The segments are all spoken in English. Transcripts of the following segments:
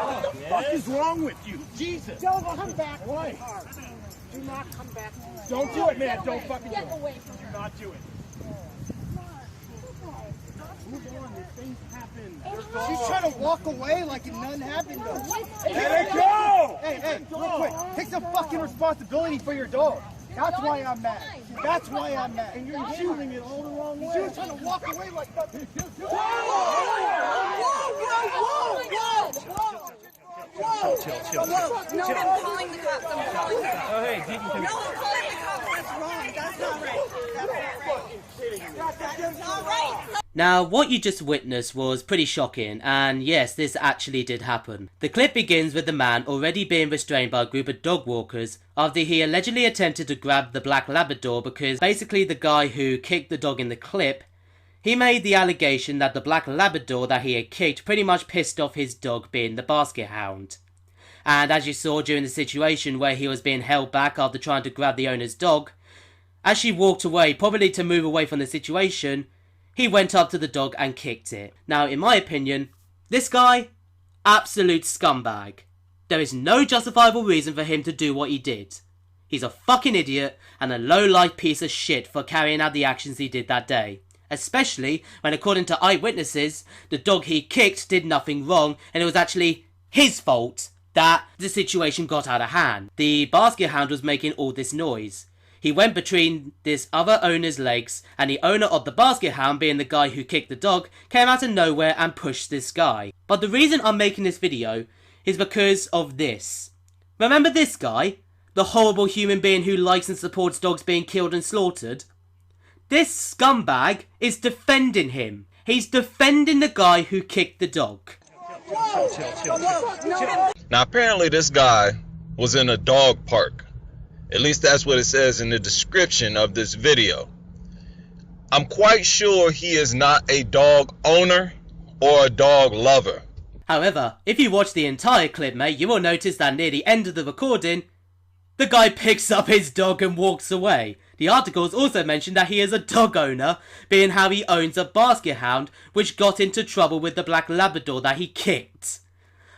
What the fuck is wrong with you? Jesus. Don't come back. Why? Do not come back. Don't do it, man. Don't fucking do it. Get away from me. Do not do it. Move on. Things happen. She's trying to walk away like none happened though. Let it go! Hey, real quick. Take some fucking responsibility for your dog. That's why I'm mad. That's why I'm mad. And you're shooting it all the wrong way. She was trying to walk away like nothing. Chill. No, I'm calling the cops. I'm calling the cops. Oh, hey, Deacon, come No, I'm calling the cops. That's wrong. That's not right. That's not right. Now, what you just witnessed was pretty shocking, and yes, this actually did happen. The clip begins with the man already being restrained by a group of dog walkers after he allegedly attempted to grab the black Labrador because basically the guy who kicked the dog in the clip, he made the allegation that the black Labrador that he had kicked pretty much pissed off his dog being the basket hound. And as you saw during the situation where he was being held back after trying to grab the owner's dog, as she walked away, probably to move away from the situation, he went up to the dog and kicked it. Now, in my opinion, this guy, absolute scumbag. There is no justifiable reason for him to do what he did. He's a fucking idiot and a low-life piece of shit for carrying out the actions he did that day. Especially when, according to eyewitnesses, the dog he kicked did nothing wrong and it was actually his fault that the situation got out of hand. The basket hound was making all this noise. He went between this other owner's legs, and the owner of the basket hound, being the guy who kicked the dog, came out of nowhere and pushed this guy. But the reason I'm making this video is because of this. Remember this guy? The horrible human being who likes and supports dogs being killed and slaughtered? This scumbag is defending him. He's defending the guy who kicked the dog. Chill. Now, apparently this guy was in a dog park. At least that's what it says in the description of this video. I'm quite sure he is not a dog owner or a dog lover. However, if you watch the entire clip, mate, you will notice that near the end of the recording, the guy picks up his dog and walks away. The articles also mention that he is a dog owner, being how he owns a basket hound, which got into trouble with the black Labrador that he kicked.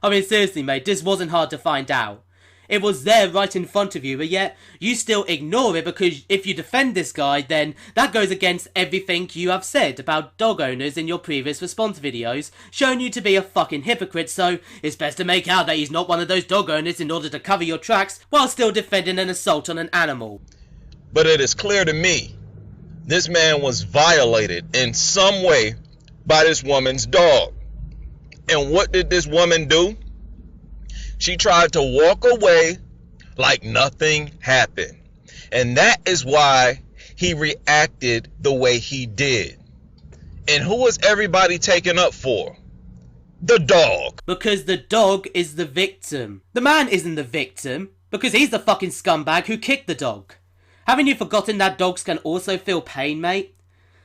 I mean, seriously, mate, this wasn't hard to find out. It was there right in front of you, but yet you still ignore it because if you defend this guy, then that goes against everything you have said about dog owners in your previous response videos, showing you to be a fucking hypocrite, so it's best to make out that he's not one of those dog owners in order to cover your tracks while still defending an assault on an animal. But it is clear to me, this man was violated in some way by this woman's dog. And what did this woman do? She tried to walk away like nothing happened. And that is why he reacted the way he did. And who was everybody taking up for? The dog. Because the dog is the victim. The man isn't the victim, because he's the fucking scumbag who kicked the dog. Haven't you forgotten that dogs can also feel pain, mate?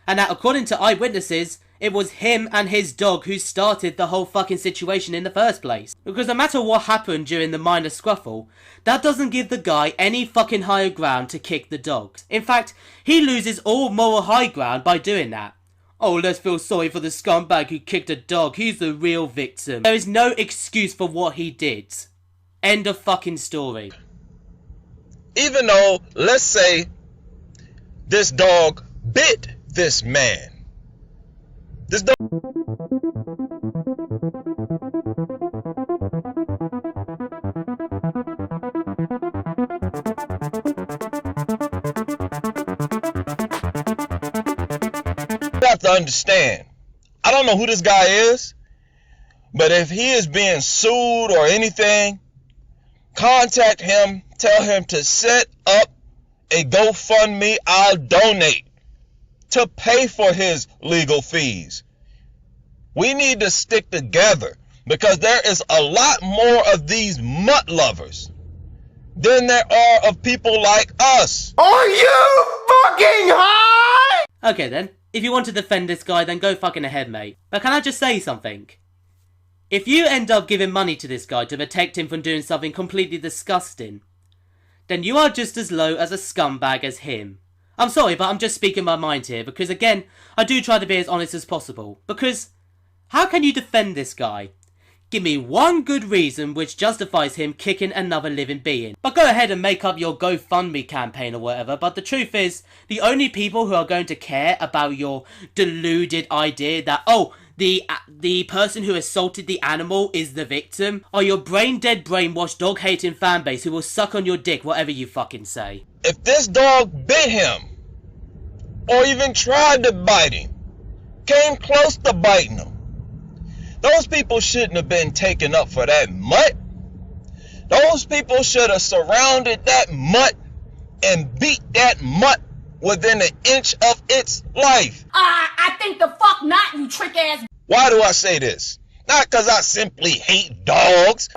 And that according to eyewitnesses, it was him and his dog who started the whole fucking situation in the first place. Because no matter what happened during the minor scuffle, that doesn't give the guy any fucking higher ground to kick the dog. In fact, he loses all moral high ground by doing that. Oh, let's feel sorry for the scumbag who kicked a dog, he's the real victim. There is no excuse for what he did. End of fucking story. Even though, let's say, this dog bit this man. This dog... You have to understand, I don't know who this guy is, but if he is being sued or anything, contact him, tell him to set up a GoFundMe. I'll donate to pay for his legal fees. We need to stick together because there is a lot more of these mutt lovers than there are of people like us. Are you fucking high? Okay then, if you want to defend this guy, then go fucking ahead, mate. But can I just say something? If you end up giving money to this guy to protect him from doing something completely disgusting, then you are just as low as a scumbag as him. I'm sorry, but I'm just speaking my mind here, because again, I do try to be as honest as possible. Because, how can you defend this guy? Give me one good reason which justifies him kicking another living being. But go ahead and make up your GoFundMe campaign or whatever, but the truth is, the only people who are going to care about your deluded idea that, oh, the person who assaulted the animal is the victim are your brain-dead, brainwashed, dog-hating fanbase who will suck on your dick whatever you fucking say. If this dog bit him, or even tried to bite him, came close to biting him, those people shouldn't have been taken up for that mutt. Those people should have surrounded that mutt and beat that mutt within an inch of its life. I think the fuck not, you trick ass. Why do I say this? Not because I simply hate dogs.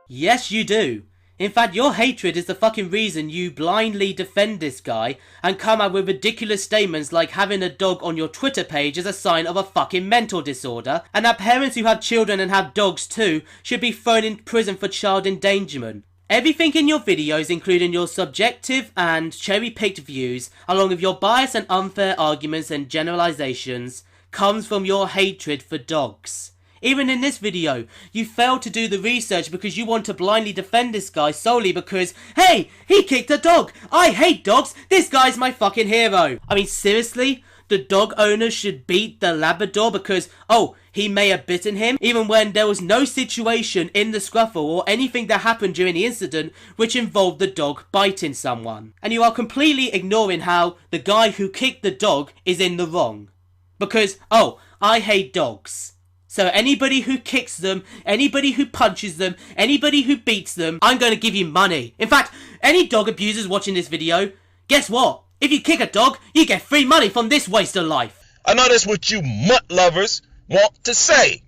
Yes, you do. In fact, your hatred is the fucking reason you blindly defend this guy and come out with ridiculous statements like having a dog on your Twitter page is a sign of a fucking mental disorder, and that parents who have children and have dogs too should be thrown in prison for child endangerment. Everything in your videos, including your subjective and cherry-picked views, along with your biased and unfair arguments and generalizations, comes from your hatred for dogs. Even in this video, you failed to do the research because you want to blindly defend this guy solely because, hey, he kicked a dog. I hate dogs. This guy's my fucking hero. I mean, seriously? The dog owner should beat the Labrador because, oh, he may have bitten him, even when there was no situation in the scruffle or anything that happened during the incident which involved the dog biting someone. And you are completely ignoring how the guy who kicked the dog is in the wrong. Because, oh, I hate dogs. So anybody who kicks them, anybody who punches them, anybody who beats them, I'm going to give you money. In fact, any dog abusers watching this video, guess what? If you kick a dog, you get free money from this waste of life. I know that's what you mutt lovers want to say.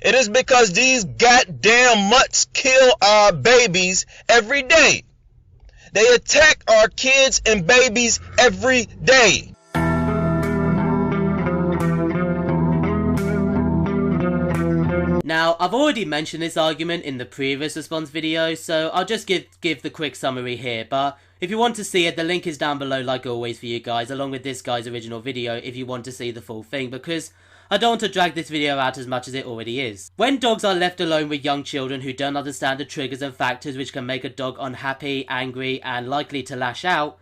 It is because these goddamn mutts kill our babies every day. They attack our kids and babies every day. Now, I've already mentioned this argument in the previous response video, so I'll just give the quick summary here, but if you want to see it, the link is down below like always for you guys, along with this guy's original video if you want to see the full thing, because I don't want to drag this video out as much as it already is. When dogs are left alone with young children who don't understand the triggers and factors which can make a dog unhappy, angry, and likely to lash out,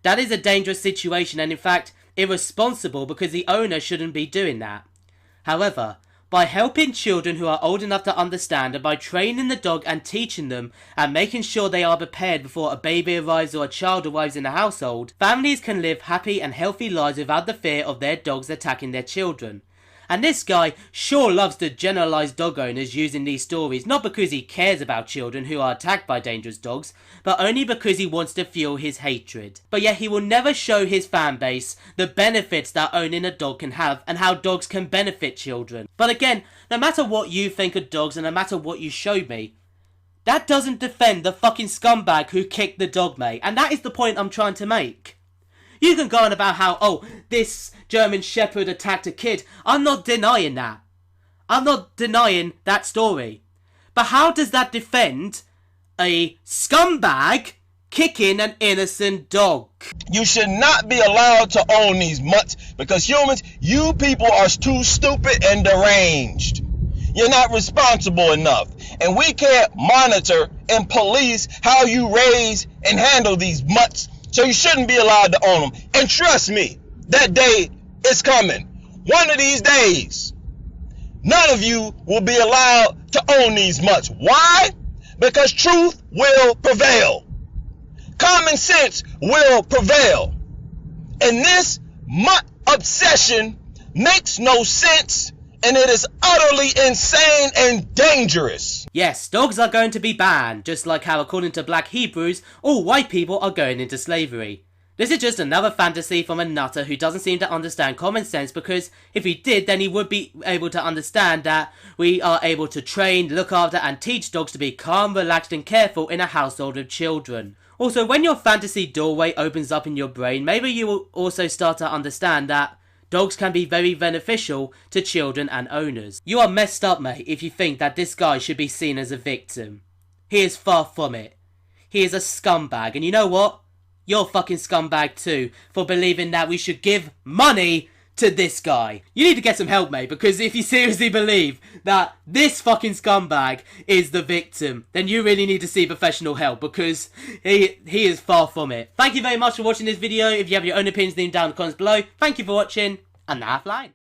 that is a dangerous situation and in fact irresponsible because the owner shouldn't be doing that. However, by helping children who are old enough to understand and by training the dog and teaching them and making sure they are prepared before a baby arrives or a child arrives in the household, families can live happy and healthy lives without the fear of their dogs attacking their children. And this guy sure loves to generalize dog owners using these stories, not because he cares about children who are attacked by dangerous dogs, but only because he wants to fuel his hatred. But yet he will never show his fanbase the benefits that owning a dog can have and how dogs can benefit children. But again, no matter what you think of dogs and no matter what you show me, that doesn't defend the fucking scumbag who kicked the dog, mate. And that is the point I'm trying to make. You can go on about how, oh, this German Shepherd attacked a kid. I'm not denying that. I'm not denying that story. But how does that defend a scumbag kicking an innocent dog? You should not be allowed to own these mutts because humans, you people are too stupid and deranged. You're not responsible enough. And we can't monitor and police how you raise and handle these mutts. So you shouldn't be allowed to own them. And trust me, that day is coming. One of these days, none of you will be allowed to own these mutts. Why? Because truth will prevail. Common sense will prevail. And this mutt obsession makes no sense, and it is utterly insane and dangerous. Yes, dogs are going to be banned, just like how according to Black Hebrews, all white people are going into slavery. This is just another fantasy from a nutter who doesn't seem to understand common sense, because if he did, then he would be able to understand that we are able to train, look after and teach dogs to be calm, relaxed and careful in a household with children. Also, when your fantasy doorway opens up in your brain, maybe you will also start to understand that dogs can be very beneficial to children and owners. You are messed up, mate, if you think that this guy should be seen as a victim. He is far from it. He is a scumbag, and you know what? You're a fucking scumbag too, for believing that we should give money to this guy. You need to get some help, mate, because if you seriously believe that this fucking scumbag is the victim, then you really need to see professional help, because he is far from it. Thank you very much for watching this video. If you have your own opinions, leave them down in the comments below. Thank you for watching, and now flying.